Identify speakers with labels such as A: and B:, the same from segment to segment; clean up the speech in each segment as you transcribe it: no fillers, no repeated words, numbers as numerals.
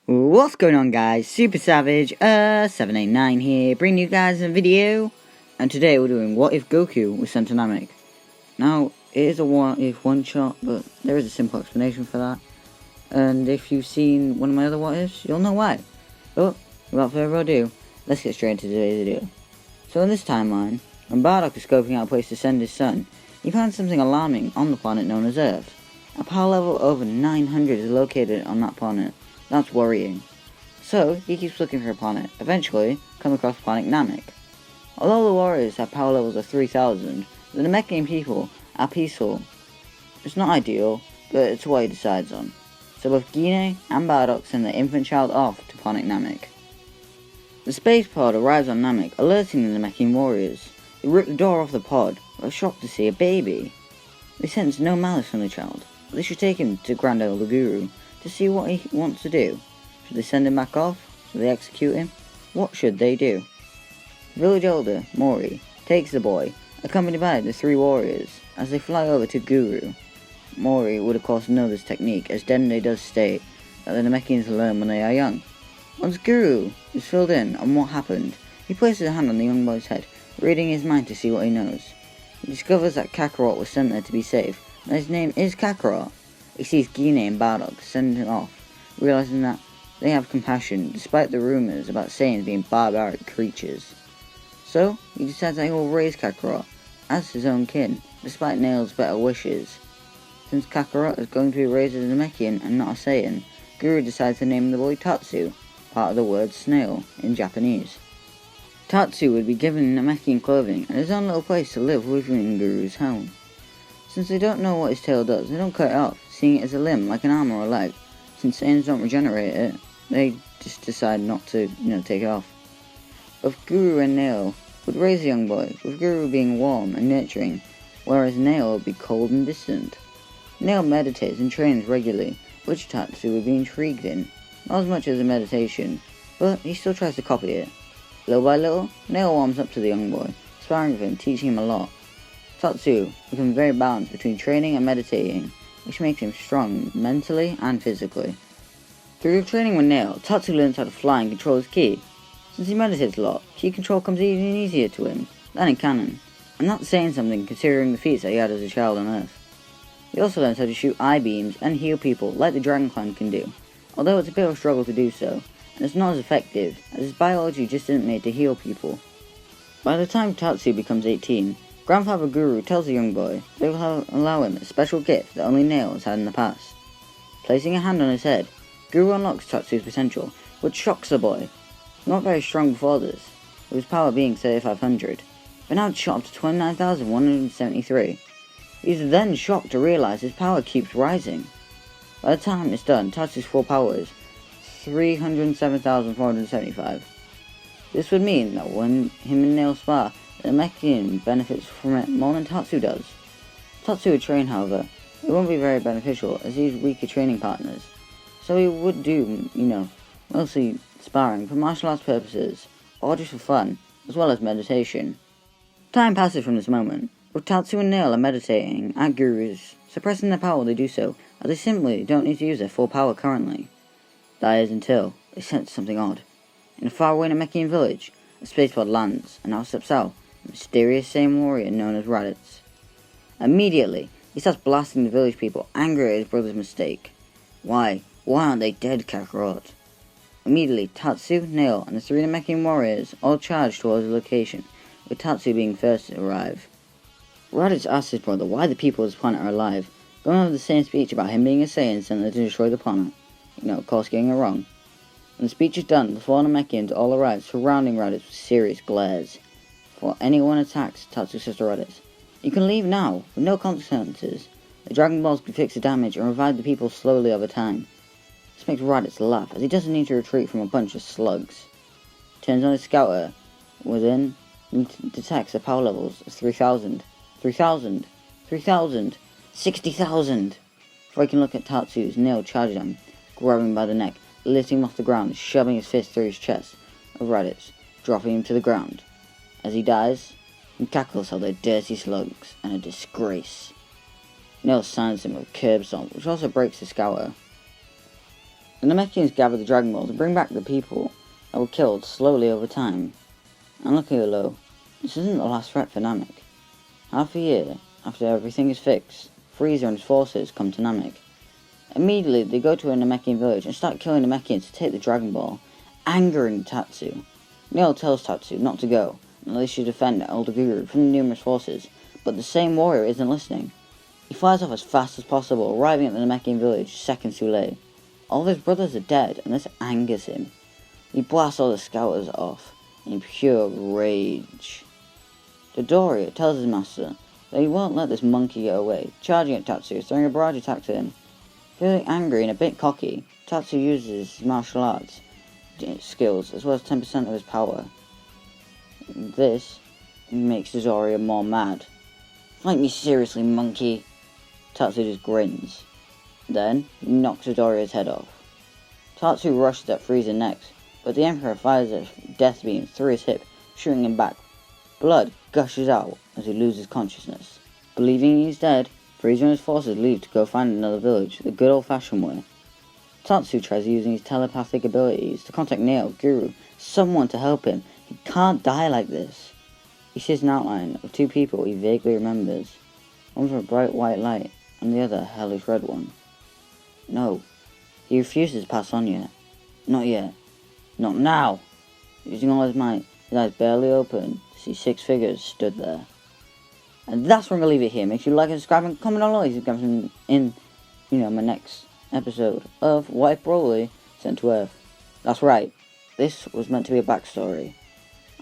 A: What's going on, guys? Super Savage 789 here, bringing you guys a video. And today we're doing What If Goku was sent to Namek. Now, it is a what if one shot, but there is a simple explanation for that. And if you've seen one of my other what ifs, you'll know why. But without further ado, let's get straight into today's video. So in this timeline, when Bardock was scoping out a place to send his son, he found something alarming on the planet known as Earth. A power level over 900 is located on that planet. That's worrying. So, he keeps looking for a planet, eventually come across planet Namek. Although the warriors have power levels of 3000, the Namekian people are peaceful. It's not ideal, but it's what he decides on. So both Gine and Bardock send their infant child off to planet Namek. The space pod arrives on Namek, alerting the Namekian warriors. They rip the door off the pod, but are shocked to see a baby. They sense no malice from the child, but they should take him to Grand Elder Guru to see what he wants to do. Should they send him back off? Should they execute him? What should they do? Village Elder, Mori, takes the boy, accompanied by the three warriors, as they fly over to Guru. Mori would of course know this technique, as Dende does state that the Namekians learn when they are young. Once Guru is filled in on what happened, he places a hand on the young boy's head, reading his mind to see what he knows. He discovers that Kakarot was sent there to be safe, and his name is Kakarot. He sees Gine and Bardock send him off, realizing that they have compassion, despite the rumors about Saiyans being barbaric creatures. So, he decides that he will raise Kakarot as his own kin, despite Nail's better wishes. Since Kakarot is going to be raised as a Namekian and not a Saiyan, Guru decides to name the boy Tatsu, part of the word snail in Japanese. Tatsu would be given Namekian clothing and his own little place to live within Guru's home. Since they don't know what his tail does, they don't cut it off, seeing it as a limb, like an arm or a leg. Since Saiyans don't regenerate it, they just decide not to, take it off. Both Guru and Nail would raise the young boy, with Guru being warm and nurturing, whereas Nail would be cold and distant. Nail meditates and trains regularly, which Tatsu would be intrigued in. Not as much as a meditation, but he still tries to copy it. Little by little, Nail warms up to the young boy, sparring with him, teaching him a lot. Tatsu becomes very balanced between training and meditating, which makes him strong mentally and physically. Through training with Nail, Tatsu learns how to fly and control his ki. Since he meditates a lot, ki control comes even easier to him than in canon, and that's saying something considering the feats that he had as a child on Earth. He also learns how to shoot eye beams and heal people like the Dragon Clan can do, although it's a bit of a struggle to do so, and it's not as effective, as his biology just isn't made to heal people. By the time Tatsu becomes 18, Grandfather Guru tells the young boy they will allow him a special gift that only Nail has had in the past. Placing a hand on his head, Guru unlocks Tatsu's potential, which shocks the boy. Not very strong before this, with his power being 3500, but now it's shot up to 29,173. He's then shocked to realise his power keeps rising. By the time it's done, Tatsu's full power is 307,475. This would mean that when him and Nail spar, the Namekian benefits from it more than Tatsu does. Tatsu would train, however, it won't be very beneficial as he's weaker training partners, so he would do, mostly sparring for martial arts purposes, or just for fun, as well as meditation. Time passes from this moment, with Tatsu and Nail are meditating at Guru's, suppressing their power while they do so, as they simply don't need to use their full power currently. That is until they sense something odd. In a faraway Namekian village, a spacepod lands, and out steps out a mysterious Saiyan warrior known as Raditz. Immediately, he starts blasting the village people, angry at his brother's mistake. Why aren't they dead, Kakarot? Immediately, Tatsu, Nail, and the three Namekian warriors all charge towards the location, with Tatsu being first to arrive. Raditz asks his brother why the people of this planet are alive, going over the same speech about him being a Saiyan sent there to destroy the planet. Of course getting it wrong. When the speech is done, the four Namekians all arrive, surrounding Raditz with serious glares. Before anyone attacks, Tatsu says to Raditz, "You can leave now, with no consequences. The Dragon Balls can fix the damage and revive the people slowly over time." This makes Raditz laugh, as he doesn't need to retreat from a bunch of slugs. He turns on his scouter within and detects the power levels of 3,000, 3,000, 3,000, 60,000. Before he can look at Tatsu's, Nail charges him, grabbing him by the neck, lifting him off the ground, shoving his fist through his chest of Raditz, dropping him to the ground. As he dies, he cackles how they're dirty slugs and a disgrace. Nail signs him with curb stomp, which also breaks the scouter. The Namekians gather the Dragon Ball to bring back the people that were killed slowly over time. And look here, though, this isn't the last threat for Namek. Half a year after everything is fixed, Frieza and his forces come to Namek. Immediately, they go to a Namekian village and start killing Namekians to take the Dragon Ball, angering Tatsu. Neil tells Tatsu not to go, and they should defend Elder Guru from the numerous forces, but the same warrior isn't listening. He flies off as fast as possible, arriving at the Namekian village seconds too late. All of his brothers are dead, and this angers him. He blasts all the scouters off, in pure rage. Dodoria tells his master that he won't let this monkey get away, charging at Tatsu, throwing a barrage attack at him. Feeling angry and a bit cocky, Tatsu uses his martial arts skills as well as 10% of his power. This makes Dodoria more mad. Fight me seriously, monkey. Tatsu just grins. Then, he knocks Dodoria's head off. Tatsu rushes at Frieza next, but the Emperor fires a death beam through his hip, shooting him back. Blood gushes out as he loses consciousness. Believing he's dead, Frieza and his forces leave to go find another village the good old-fashioned way. Tatsu tries using his telepathic abilities to contact Neo, Guru, someone to help him. He can't die like this. He sees an outline of two people he vaguely remembers. One with a bright white light, and the other a hellish red one. No, he refuses to pass on yet. Not yet. Not now! Using all his might, his eyes barely open to see 6 figures stood there. And that's where I'm going to leave it here. Make sure you like and subscribe and comment down below if you guys in my next episode of What If Broly Sent to Earth. That's right. This was meant to be a backstory.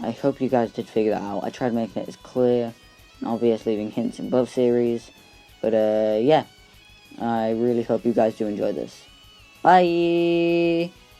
A: I hope you guys did figure that out. I tried making it as clear and obvious, leaving hints in both series. But yeah. I really hope you guys do enjoy this. Bye!